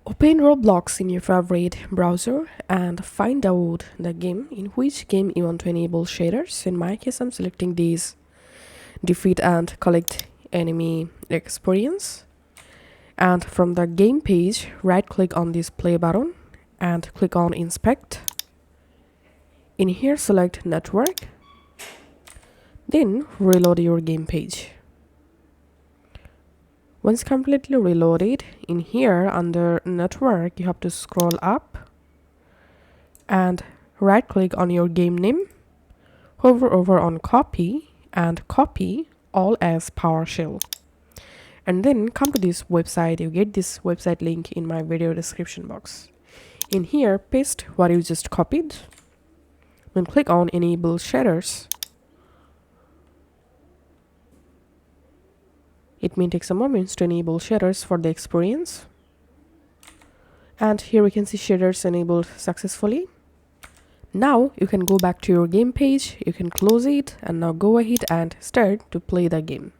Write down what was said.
Open Roblox in your favorite browser and find out the game in which game you want to enable shaders. In my case, I'm selecting these defeat and collect enemy experience. And from the game page, right click on this play button and click on inspect. In here, select network. Then reload your game page. Once completely reloaded, in here under network, you have to scroll up and right click on your game name, hover over on copy and copy all as PowerShell. And then come to this website. You get this website link in my video description box. In here, paste what you just copied. Then click on enable shaders. It may take some moments to enable shaders for the experience. And here we can see shaders enabled successfully. Now you can go back to your game page, you can close it, and now go ahead and start to play the game.